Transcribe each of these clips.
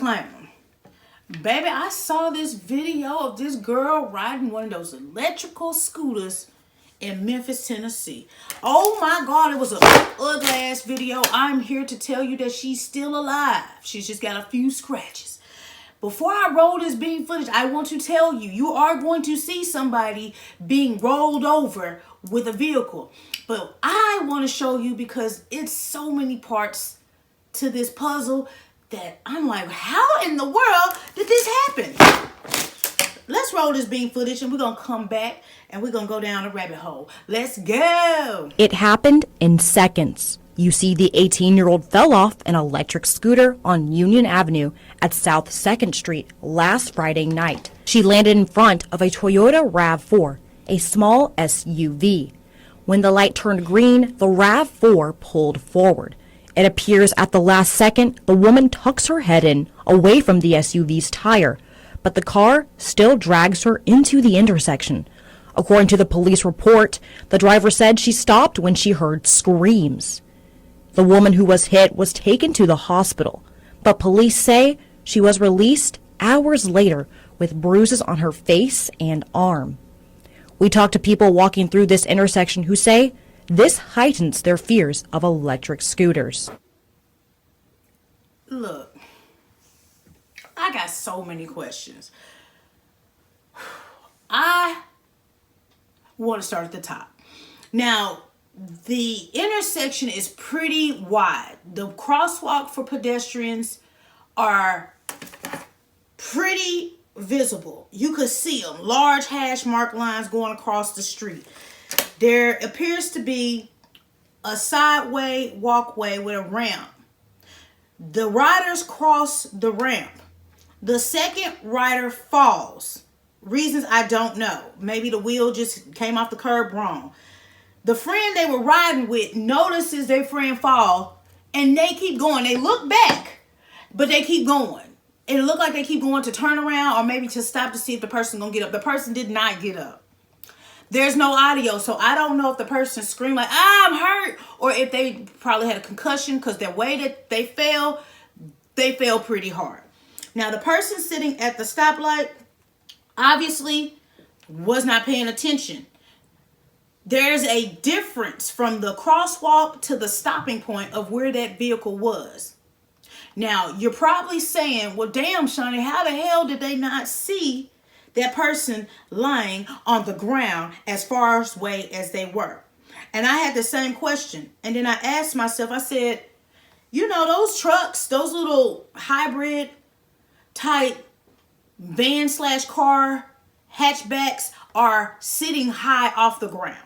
disclaimer. Baby, I saw this video of this girl riding one of those electrical scooters in Memphis, Tennessee. Oh my God, it was an ugly ass video. I'm here to tell you that she's still alive. She's just got a few scratches. Before I roll this beam footage, I want to tell you, you are going to see somebody being rolled over with a vehicle. But I want to show you because it's so many parts to this puzzle that I'm like, how in the world did this happen? Let's roll this beam footage and we're going to come back and we're going to go down a rabbit hole. Let's go. It happened in seconds. You see the 18-year-old fell off an electric scooter on Union Avenue at South 2nd Street last Friday night. She landed in front of a Toyota RAV4, a small SUV. When the light turned green, the RAV4 pulled forward. It appears at the last second, the woman tucks her head in, away from the SUV's tire, but the car still drags her into the intersection. According to the police report, the driver said she stopped when she heard screams. The woman who was hit was taken to the hospital, but police say she was released hours later with bruises on her face and arm. We talked to people walking through this intersection who say this heightens their fears of electric scooters. Look, I got so many questions. I want to start at the top. Now, the intersection is pretty wide. The crosswalk for pedestrians are pretty visible. You could see them. Large hash mark lines going across the street. There appears to be a sideway walkway with a ramp. The riders cross the ramp. The second rider falls. Reasons I don't know. Maybe the wheel just came off the curb wrong. The friend they were riding with notices their friend fall and they keep going. They look back, but they keep going. It looked like they keep going to turn around or maybe to stop to see if the person gonna get up. The person did not get up. There's no audio, so I don't know if the person screamed like, I'm hurt, or if they probably had a concussion because the way that they fell pretty hard. Now, the person sitting at the stoplight obviously was not paying attention. There's a difference from the crosswalk to the stopping point of where that vehicle was. Now, you're probably saying, well, damn, Shaunie, how the hell did they not see that person lying on the ground as far away as they were? And I had the same question. And then I asked myself, I said, you know, those trucks, those little hybrid type van/car hatchbacks are sitting high off the ground.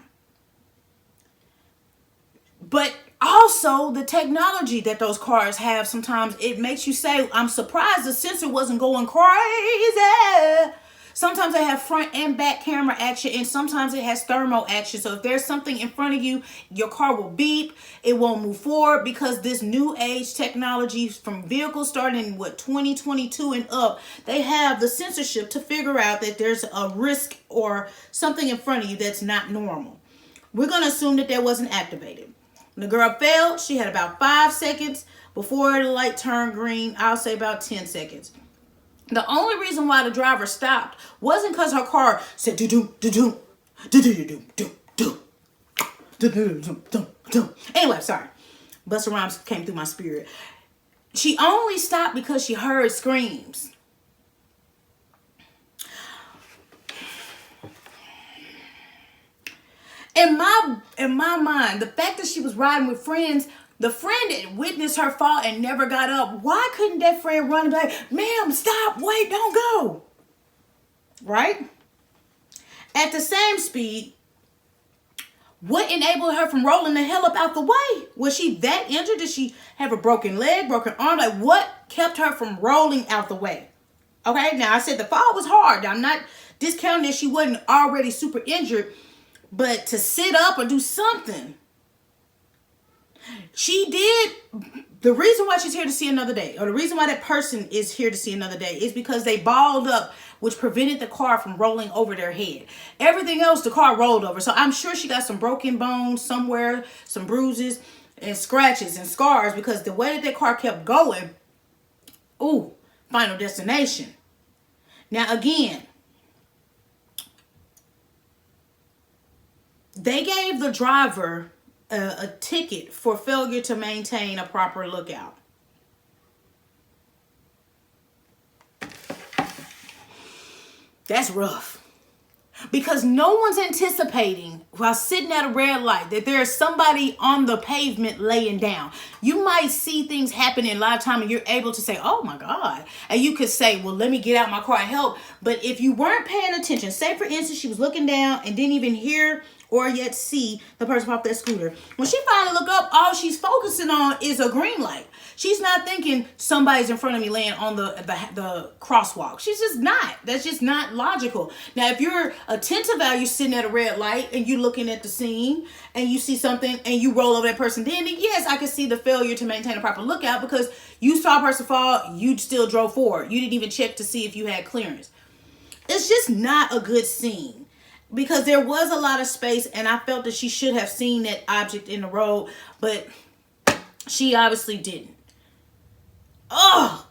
But also the technology that those cars have, sometimes it makes you say, I'm surprised the sensor wasn't going crazy. Sometimes they have front and back camera action, and sometimes it has thermal action. So if there's something in front of you, your car will beep. It won't move forward because this new age technology from vehicles starting in 2022 and up, they have the censorship to figure out that there's a risk or something in front of you that's not normal. We're going to assume that that wasn't activated. When the girl fell, she had about 5 seconds before the light turned green. I'll say about 10 seconds. The only reason why the driver stopped wasn't because her car said do-do, do-do, do-do, do-do, do-do. Anyway, sorry. Busta Rhymes came through my spirit. She only stopped because she heard screams. In my mind, the fact that she was riding with friends, the friend that witnessed her fall and never got up, why couldn't that friend run and be like, ma'am, stop, wait, don't go? Right? At the same speed, what enabled her from rolling the hell up out the way? Was she that injured? Did she have a broken leg, broken arm? Like, what kept her from rolling out the way? Okay, now I said the fall was hard. I'm not discounting that she wasn't already super injured, but to sit up or do something, she did. The reason why she's here to see another day, or the reason why that person is here to see another day, is because they balled up, which prevented the car from rolling over their head. Everything else, the car rolled over. So I'm sure she got some broken bones somewhere, some bruises and scratches and scars, because the way that car kept going, ooh, final destination. Now, again, they gave the driver a ticket for failure to maintain a proper lookout. That's rough. Because no one's anticipating while sitting at a red light that there's somebody on the pavement laying down. You might see things happen in live time and you're able to say, oh my God. And you could say, well, let me get out my car and help. But if you weren't paying attention, say for instance, she was looking down and didn't even hear or yet see the person off that scooter. When she finally looked up, all she's focusing on is a green light. She's not thinking somebody's in front of me laying on the crosswalk. She's just not. That's just not logical. Now, if you're attentive out, you're sitting at a red light and you're looking at the scene and you see something and you roll over that person, then yes, I can see the failure to maintain a proper lookout because you saw a person fall, you still drove forward. You didn't even check to see if you had clearance. It's just not a good scene. Because there was a lot of space and I felt that she should have seen that object in the road, but she obviously didn't. Oh,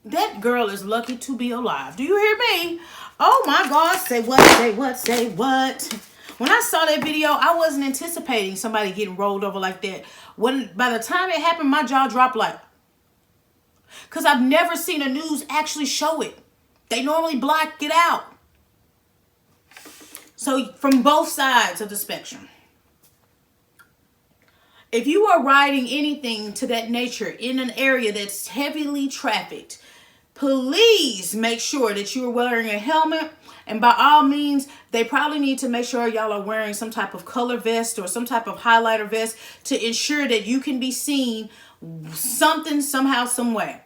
that girl is lucky to be alive. Do you hear me? Oh my God, say what, say what, say what. When I saw that video, I wasn't anticipating somebody getting rolled over like that. By the time it happened, my jaw dropped like, because I've never seen a news actually show it. They normally block it out. So from both sides of the spectrum, if you are riding anything to that nature in an area that's heavily trafficked, please make sure that you are wearing a helmet. And by all means, they probably need to make sure y'all are wearing some type of color vest or some type of highlighter vest to ensure that you can be seen something, somehow, some way.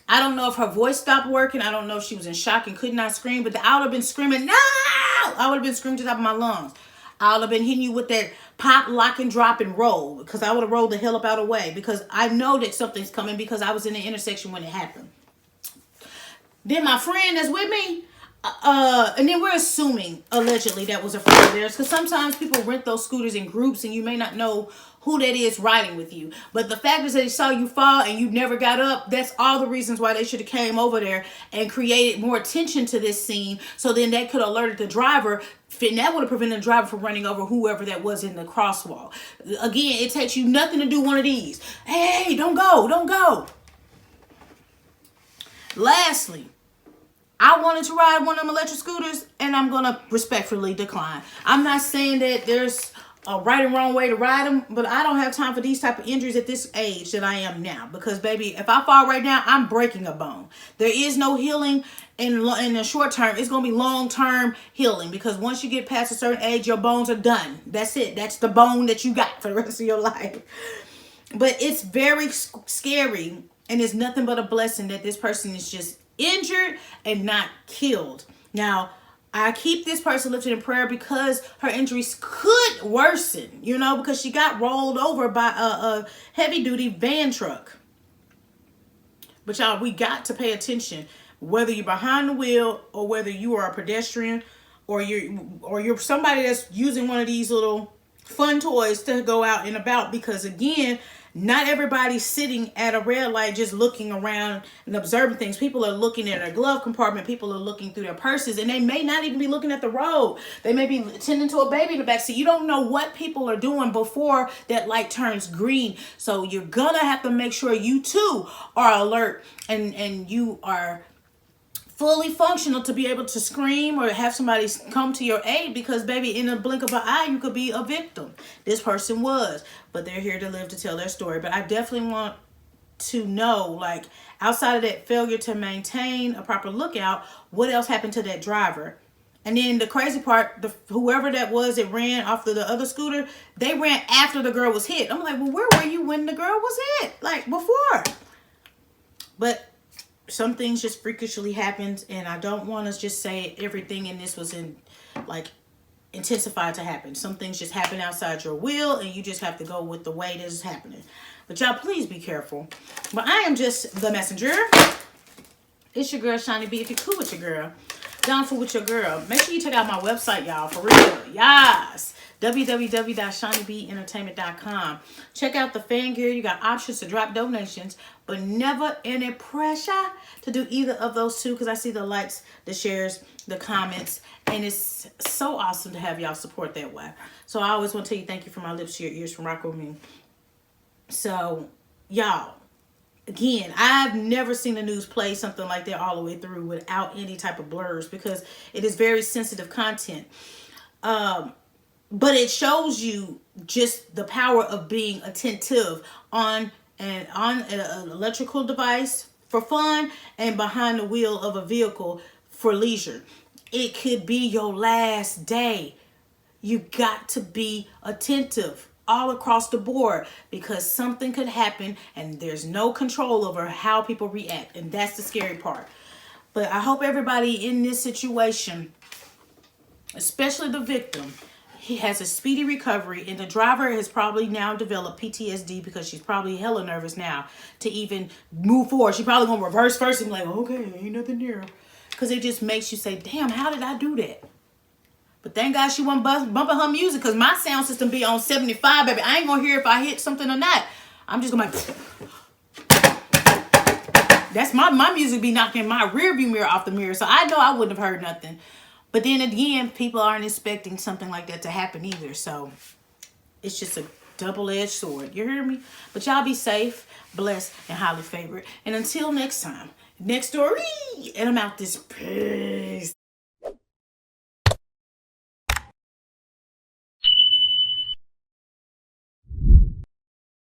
I don't know if her voice stopped working. I don't know if she was in shock and could not scream, but I would have been screaming, no! I would have been screaming to the top of my lungs. I would have been hitting you with that pop, lock, and drop and roll because I would have rolled the hell up out of the way because I know that something's coming because I was in the intersection when it happened. Then my friend that's with me, and then we're assuming allegedly that was a friend of theirs because sometimes people rent those scooters in groups and you may not know who that is riding with you. But the fact is that they saw you fall and you never got up. That's all the reasons why they should have came over there and created more attention to this scene. So then that could have alerted the driver. And that would have prevented the driver from running over whoever that was in the crosswalk. Again, it takes you nothing to do one of these. Hey, don't go, don't go. Lastly, I wanted to ride one of them electric scooters and I'm going to respectfully decline. I'm not saying that there's a right and wrong way to ride them, but I don't have time for these type of injuries at this age that I am now. Because, baby, if I fall right now, I'm breaking a bone. There is no healing in the short term. It's going to be long-term healing. Because once you get past a certain age, your bones are done. That's it. That's the bone that you got for the rest of your life. But it's very scary. And it's nothing but a blessing that this person is just injured and not killed. Now, I keep this person lifted in prayer because her injuries could worsen, you know, because she got rolled over by a heavy-duty van truck. But y'all, we got to pay attention, whether you're behind the wheel or whether you are a pedestrian or you're somebody that's using one of these little fun toys to go out and about. Because again, not everybody's sitting at a red light just looking around and observing things. People are looking in their glove compartment. People are looking through their purses. And they may not even be looking at the road. They may be tending to a baby in the backseat. You don't know what people are doing before that light turns green. So you're going to have to make sure you too are alert and you are fully functional to be able to scream or have somebody come to your aid, because baby, in a blink of an eye, you could be a victim. This person was, but they're here to live to tell their story. But I definitely want to know, like, outside of that failure to maintain a proper lookout, what else happened to that driver? And then the crazy part, whoever that was that ran off the other scooter, they ran after the girl was hit. I'm like, well, where were you when the girl was hit? Like, before. But some things just freakishly happened, and I don't want to just say everything in this was intensified to happen. Some things just happen outside your will, and you just have to go with the way this is happening. But y'all, please be careful. But I am just the messenger. It's your girl, Shaunie B, if you're cool with your girl. done for with your girl. Make sure you check out my website, y'all, for real. Yes. www.shauniebeentertainment.com. Check out the fan gear. You got options to drop donations, but never any pressure to do either of those two, because I see the likes, the shares, the comments, and it's so awesome to have y'all support that way. So I always want to tell you thank you from my lips to your ears from rocking with me. So, y'all, again, I've never seen the news play something like that all the way through without any type of blurs, because it is very sensitive content. But it shows you just the power of being attentive on an electrical device for fun and behind the wheel of a vehicle for leisure. It could be your last day. You got to be attentive all across the board, because something could happen and there's no control over how people react, and that's the scary part. But I hope everybody in this situation, especially the victim, he has a speedy recovery, and the driver has probably now developed PTSD because she's probably hella nervous now to even move forward. She probably gonna reverse first and be like, okay, ain't nothing there, because it just makes you say, damn, how did I do that? But thank God she wasn't bumping her music, because my sound system be on 75, baby. I ain't gonna hear if I hit something or not. I'm just gonna that's my music be knocking my rear view mirror off the mirror, so I know I wouldn't have heard nothing. But then again, people aren't expecting something like that to happen either. So it's just a double-edged sword. You hear me? But y'all be safe, blessed, and highly favored. And until next time, next story, and I'm out this. Peace.